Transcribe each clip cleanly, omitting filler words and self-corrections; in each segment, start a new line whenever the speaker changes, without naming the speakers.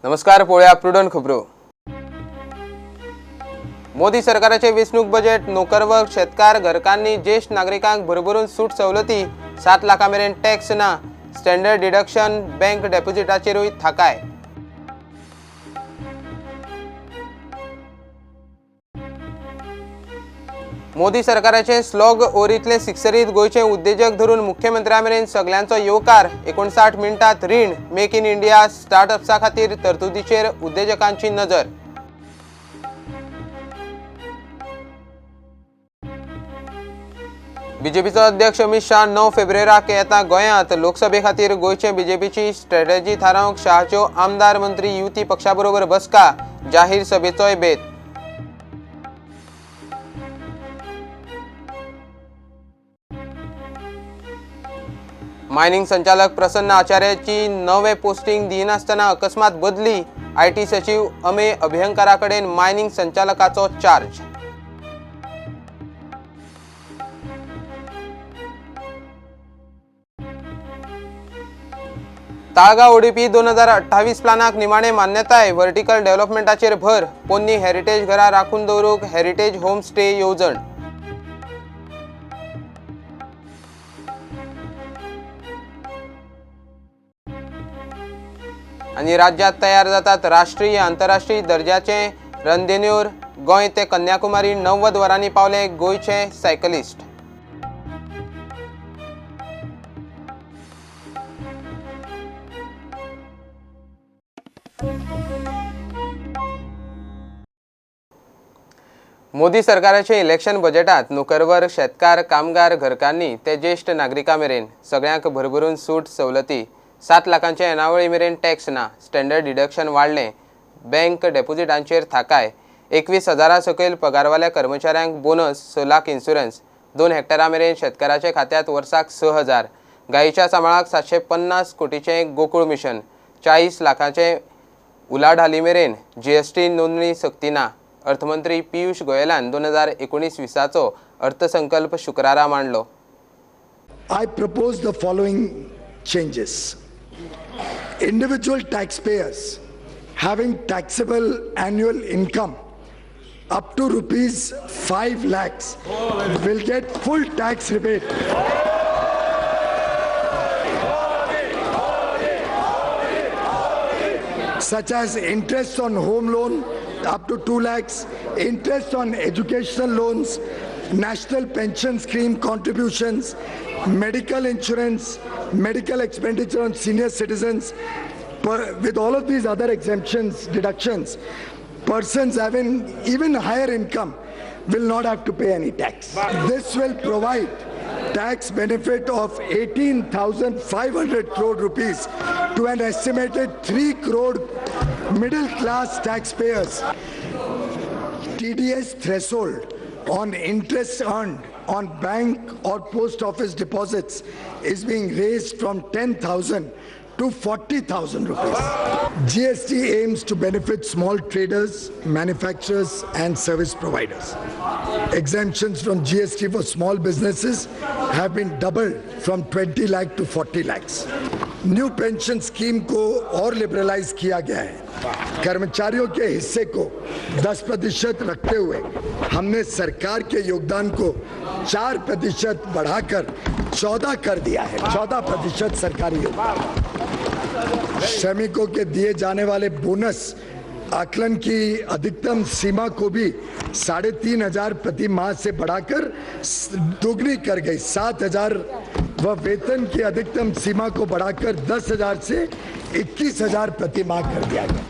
नमस्कार, पळोवया प्रुडंट खबरो। मोदी सरकाराचे वेंचणूक बजेट नोकरवर्ग, शेतकार, घरकान्नी, ज्येष्ठ नागरिकांक भरभरून सूट सवलती, 7 लाखां मेरेन टॅक्स ना, स्टँडर्ड डिडक्शन, बँक डेपॉझिटाचेरूय थाकाय। मोदी सरकाराचे स्लॉग ओरीतले सिक्सरीत गोयचे उद्देजक धरून मुख्यमंत्र्या मेरेन सगळ्यांचो येवकार। 59 मिनटात रीण, मेक इन इंडिया स्टार्टअप्सा खातीर तरतुदीचेर उद्देजकांची नजर। बीजेपीचो अध्यक्ष अमित शाह 9 फेब्रुवाराक येता गोंयांत। लोकसभे खातीर गोयचे बीजेपीची स्ट्रॅटेजी थारावंक शाहच्यो आमदार मंत्री युती पक्षा बरोबर बसका, जाहीर सभेचोय बेत। मायनिंग संचालक प्रसन्न आचार्याची नवे पोस्टिंग दिनासतना अकस्मात बदली। आयटी सचिव अमेय अभ्यंकरा कडेन मायनिंग संचालकाचो चार्ज। ताळगांव ओडीपी 2028 प्लानाक निमाणे मान्यताय। व्हर्टिकल डेव्हलपमेंटाचेर भर, पोन्नी हेरिटेज घरां राखून दवरूंक हेरिटेज होम स्टे येवजण। आनी राज्यात तयार जातात राष्ट्रीय आंतरराष्ट्रीय दर्जाचे रणधेन्योर। गोंय ते कन्याकुमारी 90 वरांनी पावले गोयचे सायकलिस्ट। मोदी सरकाराचे इलेक्शन बजेटात नोकरवर्ग, शेतकार, कामगार, घरकान्नी ते ज्येष्ठ नागरिकां मेरेन सगळ्यांक भरभरून सूट सवलती, 7 लाखांचे येणावळी मेरेन टॅक्स ना, स्टँडर्ड डिडक्शन वाडलें, बँक डेपॉझिटांचेर थाकाय, 21,000 सकयल पगारवाल्या कर्मचाऱ्यांक बोनस, 6 लाख इन्शुरन्स, 2 हेक्टरां मेरेन शेतकाराच्या खात्यात वर्साक 6,000, गायीच्या सांबाळाक 750 कोटीचें गोकुळ मिशन, 40 लाखांचे उलाढाली मेरेन जीएसटी नोंदणी सक्ती ना। अर्थमंत्री पियुष गोयलान 2019-20चो अर्थसंकल्प शुक्रारा मांडलो।
I propose the following changes. Individual taxpayers having taxable annual income up to rupees 5 lakhs will get full tax rebate. Such as interest on home loan up to 2 lakhs, interest on educational loans, national pension scheme contributions, medical insurance, medical expenditure on senior citizens. With all of these other exemptions, deductions, persons having even higher income will not have to pay any tax. This will provide tax benefit of 18,500 crore rupees to an estimated 3 crore middle class taxpayers. TDS threshold on interest earned on bank or post office deposits is being raised from 10,000 to 40,000 rupees. GST aims to benefit small traders, manufacturers and service providers. Exemptions from GST for small businesses have been doubled from 20 lakh to 40 lakhs. New pension scheme को और liberalise किया गया है। कर्मचारियों के हिस्से को 10% रखते हुए हमने सरकार के योगदान को 4% बढ़ाकर 14 कर दिया है। 14% सरकारी योगदान। श्रमिकों के दिए जाने वाले बोनस आकलन की अधिकतम सीमा को भी 3,500 प्रति माह से बढ़ाकर दोगुनी कर गई 7,000 व वेतन की अधिकतम सीमा को बढ़ाकर 10,000 से 21,000 प्रति माह कर दिया गया।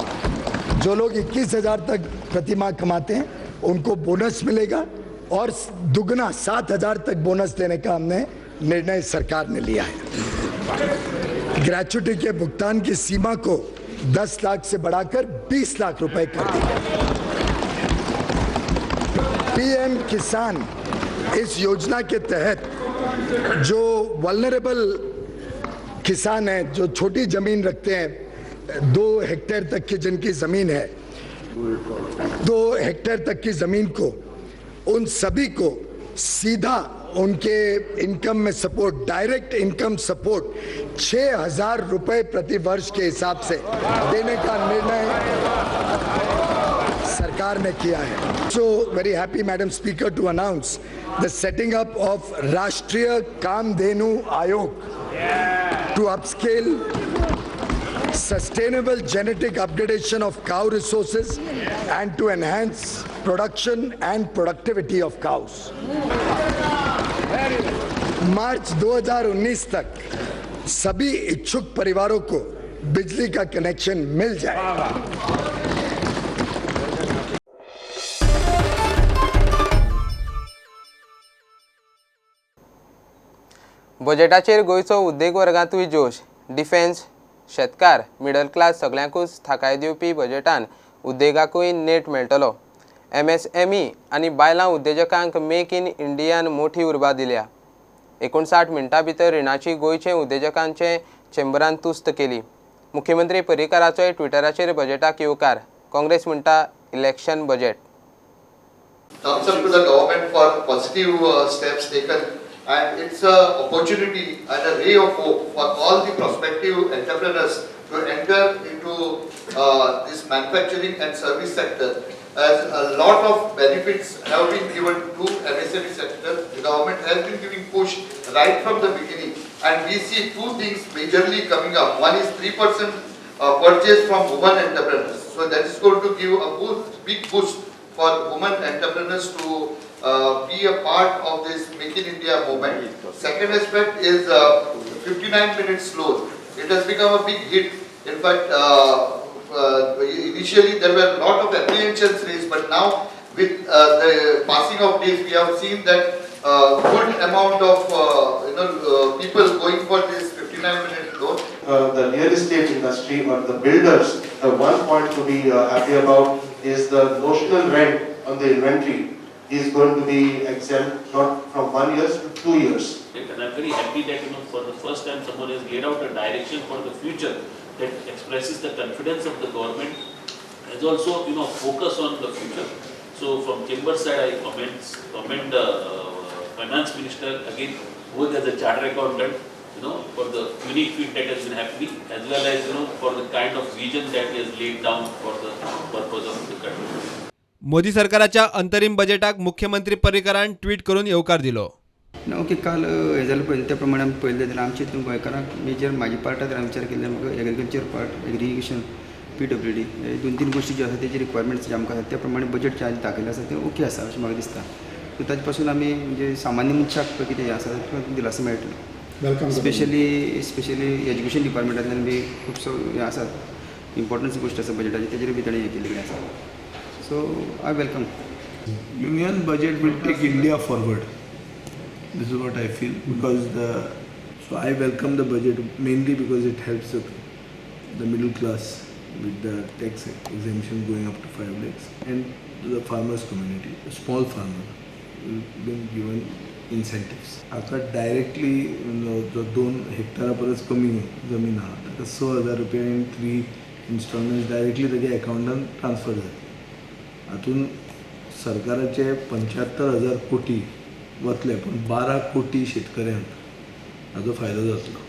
जो लोग 21,000 तक प्रति माह कमाते हैं उनको बोनस मिलेगा और दुगना 7,000 तक बोनस देने का हमने निर्णय सरकार ने लिया है। ग्रेच्युटी के भुगतान की सीमा को 10 लाख से बढ़ाकर 20 लाख रुपए कर दिया। पीएम किसान इस योजना के तहत जो वल्नरेबल किसान हैं, जो छोटी जमीन रखते हैं, 2 हेक्टेयर तक की जिनकी जमीन है, 2 हेक्टेयर तक की जमीन को, उन सभी को सीधा उनके इनकम में सपोर्ट, डायरेक्ट इनकम सपोर्ट 6,000 रुपए प्रति वर्ष के हिसाब से देने का निर्णय सरकार ने किया है। So very happy madam speaker to announce the setting up of Rashtriya Kamdhenu Aayog to upscale sustainable genetic upgradation of cow resources and to enhance production and productivity of cows. मार्च 2019 तक सभी इच्छुक परिवारों को बिजली का कनेक्शन मिल जाएगा।
बजेटाचेर गोंयचो उद्देग वर्गांतूय जोश, डिफेन्स, शेतकार, मिडल क्लास सगळ्यांकूच थाकाय दिवपी बजेटान उद्देगाकूय नेट मेळटलो। MSME आनी बायलां उद्देजकांक मेक इन इंडियान मोठी उर्बा दिल्या। 59 मिनटां भितर रिणाची गोंयचे उद्देजकांचे चेंबरान तुस्त केली। मुख्यमंत्री पर्रीकाराचोय ट्विटराचेर बजेटाक येवकार। काँग्रेस म्हणटा election budget.
Thumbs up to the government for positive steps taken, and it's an opportunity and a ray of hope for all the prospective entrepreneurs to enter into this manufacturing and service sector, as a lot of benefits have been given to MSME sector. The government has been giving push right from the beginning, and we see two things majorly coming up. One is 3% purchase from women entrepreneurs, so that is going to give a big boost for women entrepreneurs to be a part of this Make in India movement. Second aspect is 59 minutes loan. It has become a big hit. In fact, initially there were a lot of apprehensions raised, but now with the passing of days, we have seen that good amount of people going for this 59-minute loan.
The real estate industry or the builders, the one point to be happy about is the notional rent on the inventory is going to be exempt not from 1 year to 2 years.
And I'm very happy that for the first time someone has laid out a direction for the future that expresses the confidence of the government, as also focus on the future. So from Chamber side, I commend Finance Minister again, both as a chartered accountant, for the unique feat that has been happening, as well as for the kind of vision that he has laid down for the purpose of the country.
Modi सरकाराच्या अंतरिम बजेटाक मुख्यमंत्री पर्रीकारान tweet करून येवकार दिलो।
Okay, काल हे जालें पळय त्या प्रमाणे आमी पळयलें जाल्यार आमचे गोंयकारांक मेजर म्हाज्या पार्टार हांवें विचार केल्ले आमकां एग्रीकल्चर पार्ट, एग्रीगेशन, PWD हे 2-3 गोश्टी ज्यो आसा तेजी रिक्वायरमेंट्स जे आमकां आसा त्या प्रमाणे बजेट जे दाखयलें आसा तें ओके आसा अशें म्हाका दिसता। सो ताजे पासून आमी म्हणजे सामान्य मनशाक पळय कितें आसा दिलासो मेळटलो। स्पेशली एज्युकेशन डिपार्टमेंटांतल्यान बी खुबसो हे आसात इम्पॉर्टन्स गोश्ट आसा बजेटाची, तेजेर बी ताणें हें केल्लें आसा। So I welcome.
Union budget will take India forward. This is what I feel, because so I welcome the budget mainly because it helps the middle class with the tax exemption going up to 5 lakhs, and the farmers community, the small farmer, will be given incentives. आता directly जो 2 हेक्टरा परस कमी जमीन आहा ताका 6,000 रुपया in 3 installments directly ताच्या अकाउंटान transfer जाता। हातून सरकाराचे 75,000 कोटी वतले, पण 12 कोटी शेतकऱ्यांक हाचो फायदो जातलो।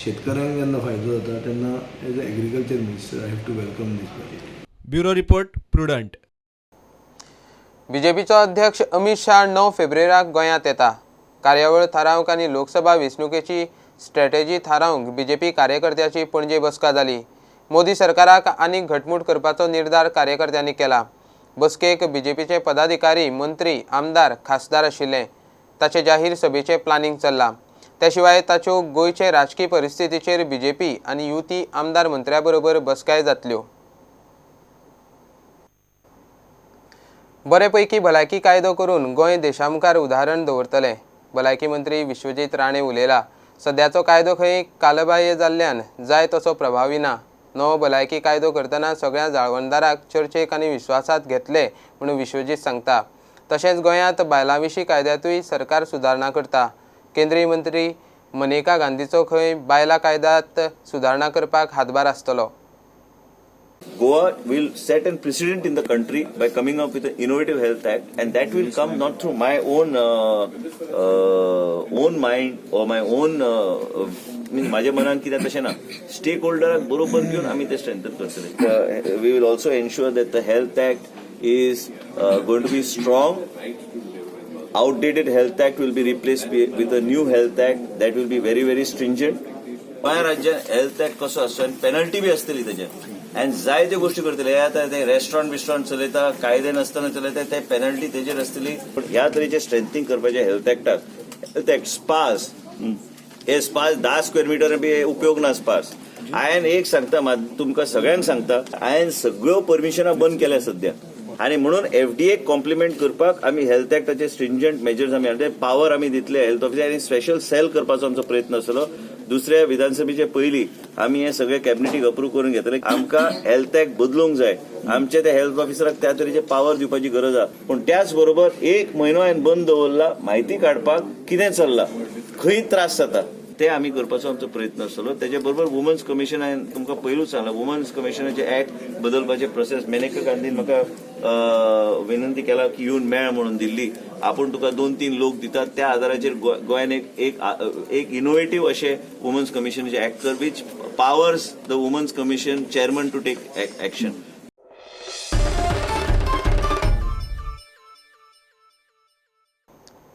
शेतकऱ्यांक जेन्ना फायदो जाता तेन्ना as a agriculture minister I have to welcome this budget.
Bureau report, Prudent.
बीजेपीचो अध्यक्ष अमित शाह 9 फेब्रुवारीक गोंयांत येता। कार्यावळ थारावंक आनी लोकसभा वेंचणुकेची स्ट्रॅटेजी थारावंक बीजेपी कार्यकर्त्याची पणजे बसका जाली। मोदी सरकाराक आनीक घटमूट करपाचो निर्धार कार्यकर्त्यांनी केला। बसकेक बीजेपीचे पदाधिकारी, मंत्री, आमदार, खासदार आशिल्ले। ताचे जाहीर सभेचे प्लॅनिंग चल्ला। त्या शिवाय ताच्यो गोंयचे राजकीय परिस्थितीचेर बीजेपी आनी युती आमदार मंत्र्या बरोबर बसकाय जातल्यो। बरेपैकी भलायकी कायदो करून गोंय देशामुखार उदाहरण दवरतले। भलायकी मंत्री विश्वजीत राणे उलयला। सद्याचो कायदो खंय कालबाह्य जाल्ल्यान जाय तसो प्रभावी ना। नवो भलायकी कायदो करतना सगळ्या जाळवणदाराक चर्चेक आनी विश्वासात घेतले म्हणून विश्वजीत सांगता। तशेंच गोंयांत बायलां विशीं कायद्यातूय सरकार सुदारणा करता। केंद्रीय मंत्री मनेका गांधीचो खंय बायलां कायद्यांत सुदारणा करपाक हातभार आसतलो।
Goa will set a precedent in the country by coming up with an innovative health act, and that will come not through my own own mind or my own माझ्या मनान कितें तशें ना. स्टेक होल्डराक बरोबर घेवन आमी ते स्ट्रेंथन करतले. We will also ensure that the health act is going to be strong. Outdated health act will be replaced with a new health act that will be very, very stringent. गोंया राज्यात health act कसो आसता आनी penalty B आसतली तेजेर. आनी जाय त्यो गोष्टी करतले. आतां ते रेस्टॉरंट बिस्टॉरंट चलयता, कायदे नासतना चलयता, ते पेनल्टी तेजेर आसतली. पूण ह्या तरेचे स्ट्रेंथनींग करपाचे हेल्थ ऍक्टाक, हेल्थ ऍक्ट स्पास, हे स्पास 10 स्क्वेअर मिटर बी उपयोग ना स्पास. हांवें एक सांगता, तुमकां सगळ्यांक सांगता, हांवें सगळ्यो परमिशनां बंद केल्या सध्या. आणि म्हणून एफडीए कॉम्प्लिमेंट करपाक आमी हेल्थ ऍक्टाचे स्ट्रिंजंट मेजर्स आमी हाडले. पावर आमी दितले हेल्थ ऑफिसर आनी स्पेशल सेल करपाचो आमचो प्रयत्न आसलो. दुसऱ्या विधानसभेचे पयलीं आमी हे सगळे कॅबिनेटीक अप्रूव्ह करून घेतले. आमकां हेल्थ ऍक्ट बदलूंक जाय. आमचे त्या हेल्थ ऑफिसराक त्या तरेचे पावर दिवपाची गरज आहा. पूण त्याच बरोबर 1 म्हयनो हांवें बंद दवरला म्हायती काडपाक कितें चल्लां, खंय त्रास जाता ते आमी करपाचो आमचो प्रयत्न आसलो. तेजे बरोबर वुमन्स कमिशन हांवें तुमकां पयलूच सांगलां, वुमन्स कमिशनाचे ऍक्ट बदलपाचे प्रोसेस मेनेका गांधीन म्हाका विनंती केला की येवन मेळ म्हणून दिल्ली. आपूण तुका 2-3 लोक दितात, त्या आदाराचेर गोंयान एक इनोव्हेटीव अशें वुमन्स कमिशनाचे ऍक्ट कर which powers the women's commission chairman to take action.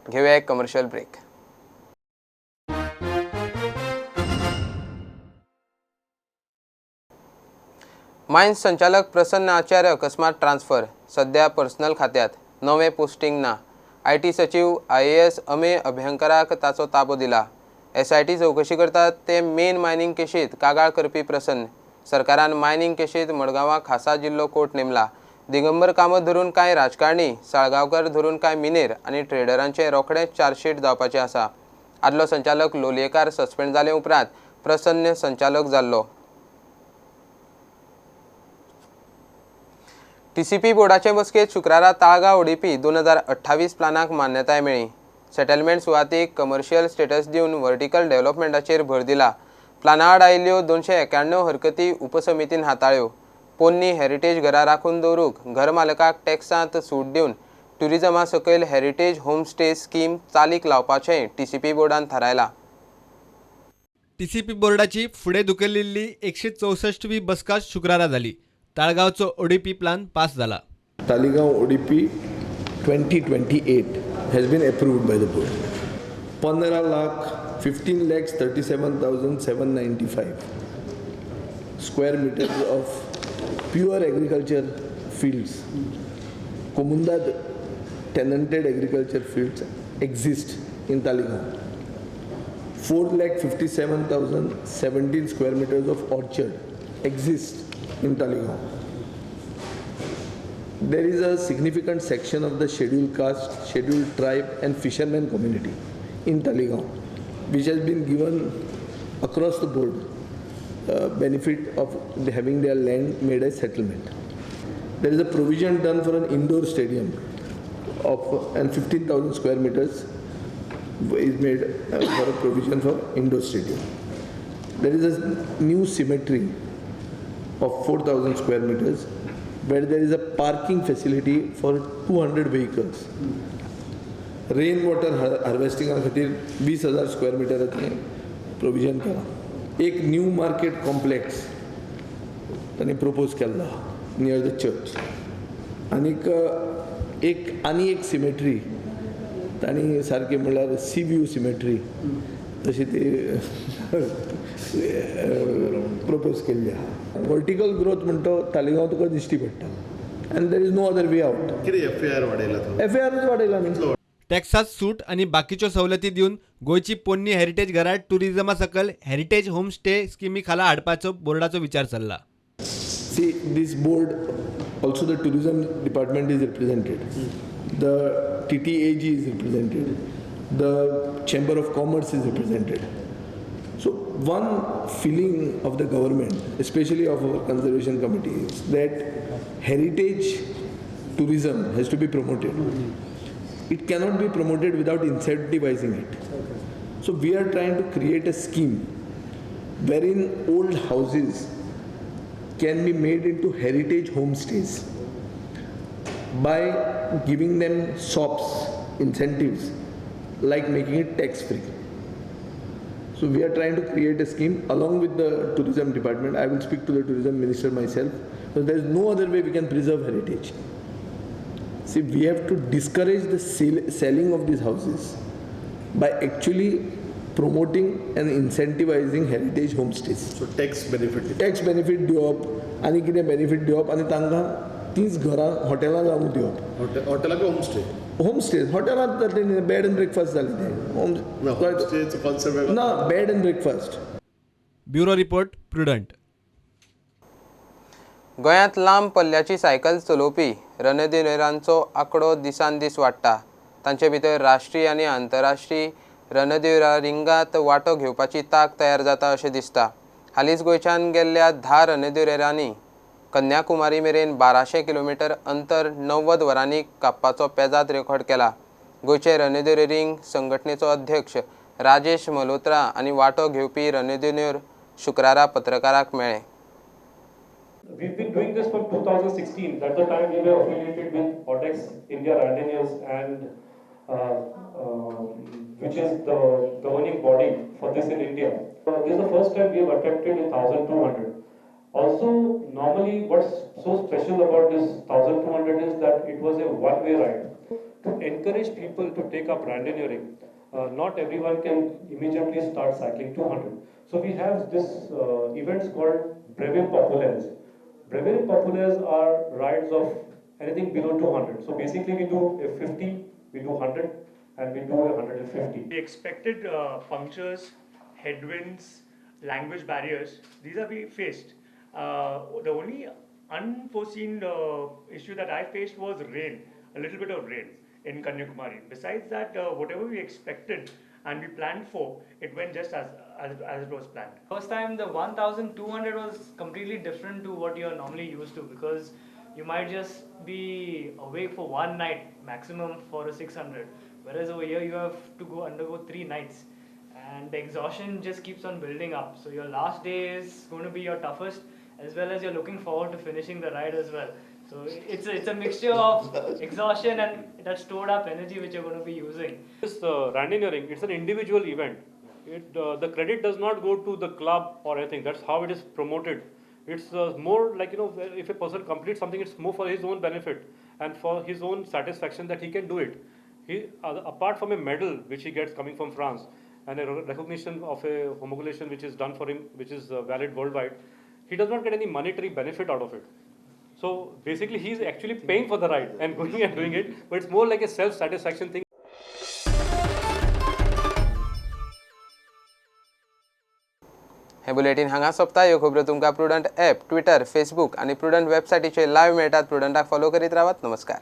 घेऊया एक कमर्शियल ब्रेक. मायन्स संचालक प्रसन्न आचार्य अकस्मात ट्रान्सफर. सध्या पर्सनल खात्यात. नवें पोस्टिंग ना. IT सचिव IAS अमेय अभ्यंकराक ताचो ताबो दिला. SIT चौकशी करतात ते मेन मायनिंग केशीत कागाळ करपी प्रसन्न. सरकारान मायनिंग केशीत मडगांवां खासा जिल्लो कोर्ट नेमला. दिगंबर कामत धरून कांय राजकारणी, साळगांवकर धरून कांय मिनेर आनी ट्रेडरांचे रोखडेच चार्जशीट जावपाचे आसा. आदलो संचालक लोलयेकार सस्पेंड जाले उपरांत प्रसन्न संचालक जाल्लो. TCP बोर्डाचे बसकेत शुक्रारा ताळगांव ओडिपी 2028 प्लानाक मान्यताय मेळ्ळी. सेटलमेंट सुवातीक कमर्शियल स्टेटस दिवन व्हर्टिकल डेव्हलपमेंटाचेर भर दिला. प्लाना आड आयिल्ल्यो 291 हरकती उपसमितीन हाताळ्यो. पोन्नी हेरिटेज घरां राखून दवरूंक घर मालकाक टॅक्सांत सूट दिवन ट्युरिजमा सकयल हेरिटेज होम स्टे स्कीम चालीक लावपाचें TCP बोर्डान थारायला.
TCP बोर्डाची फुडें धुकलिल्ली 164वी बसका शुक्रारा जाली. ताळगांवचो ODP प्लान पास जाला.
Taligaon ODP 2028 has been approved by the board. 15,37,795 square meters of pure agriculture fields. Komundad tenanted agriculture fields exist in Taligaon. 4,57,017 square meters of orchard exist in Taligaon. There is a significant section of the scheduled caste, scheduled tribe and fishermen community in Taligaon which has been given across the board benefit of having their land made as settlement. There is a provision done for an indoor stadium of and 15,000 square meters is made for a provision for indoor stadium. There is a new cemetery of 4,000 square meters where there is a parking facility for 200 vehicles. Rainwater harvesting खातीर 20,000 square meter provision केला. एक new market complex तांणी propose केला near the church. आनीक एक symmetry तांणी सारकें म्हणल्यार सी व्यू सिमेट्री तशी ती प्रपोज केल्ली आहा. वर्टिकल ग्रोथ म्हणटा तालिगांव तुका दिश्टी पडटा आनी there is no other way out. कितें FAR वाडयला न्ही.
टॅक्सात सूट आणि बाकीच्यो सवलती दिवन गोयची पोन्नी हेरिटेज घरां टुरिजमा सकल हेरिटेज होम स्टे स्किमी खाला हाडपाचो बोर्डाचो विचार चल्ला.
See, this board, also the tourism department is represented, the TTAG is represented, the Chamber of Commerce is represented. So one feeling of the government, especially of our conservation committee, is that heritage tourism has to be promoted. It cannot be promoted without incentivizing it. So we are trying to create a scheme wherein old houses can be made into heritage homestays by giving them SOPs, incentives, like making it tax free. So we are trying to create a scheme along with the tourism department. I will speak to the tourism minister myself. So there is no other way we can preserve heritage. See, we have to discourage the selling of these houses by actually promoting and incentivizing heritage homestays.
So tax benefit.
Tax benefit दिवप आनी कितें benefit दिवप आनी तांकां तींच घरां हॉटेलां लावून दिवप.
हॉटेला का होमस्टे.
होमस्टेज हॉटेलांत जातले बेड एंड ब्रेकफास्ट जाले ते.
होमस्टेचं कॉन्सेप्ट
ना bed and breakfast.
Bureau report prudent.
गोंयांत लांब पल्ल्याची सायकल चलोवपी रणधिवेरांचो आंकडो दिसान दीस वाडटा. तांचे भितर राष्ट्रीय आनी आंतरराष्ट्रीय रणधिवेरां रिंगात वांटो घेवपाची तांक तयार जाता अशें दिसता. हालींच गोंयच्यान गेल्ल्या 10 रणधिवेरांनी कन्याकुमारी मेरेन 1200 किलोमीटर अंतर 90 वरांनी कापपाचो पेजाद रेकॉर्ड केला. गोंयचे रणधिवे रिंग संघटनेचो अध्यक्ष राजेश मल्होत्रा आनी वांटो घेवपी रणधिवेर शुक्रारा पत्रकारांक मेळ्ळे.
We've been doing this from 2016. At the time, we were affiliated with Odex India Randonneurs, which is the governing body for this in India. This is the first time we have attempted 1,200. Also, normally, what's so special about this 1,200 is that it was a one-way ride. To encourage people to take up randonneuring, not everyone can immediately start cycling 200. So we have this events called Brevet Populaires. Brevet Populaires are rides of anything below 200. So basically we do a 50, we do 100 and we do a 150.
We expected punctures, headwinds, language barriers. These are we faced. The only unforeseen issue that I faced was rain, a little bit of rain in Kanyakumari. Besides that, whatever we expected and we planned for, it went just as it was planned.
First time the 1,200 was completely different to what you're normally used to, because you might just be awake for one night maximum for a 600, whereas over here you have to undergo 3 nights and the exhaustion just keeps on building up. So your last day is going to be your toughest, as well as you're looking forward to finishing the ride as well. So it's a mixture of exhaustion and that stored up energy which you're going to be using.
This randonneuring, it's an individual event. The credit does not go to the club or anything. That's how it is promoted. It's more like, if a person completes something, it's more for his own benefit and for his own satisfaction that he can do it. He, apart from a medal which he gets coming from France and a recognition of a homologation which is done for him, which is valid worldwide, he does not get any monetary benefit out of it. So basically he's actually paying for the ride and going and doing it, but it's more like a self-satisfaction thing.
हे bulletin हांगा सोंपता. ह्यो खबरो तुमकां Prudent app, Twitter, Facebook आनी Prudent वेबसायटीचेर live मेळटात. प्रुडंटाक फॉलो करीत रावात. नमस्कार.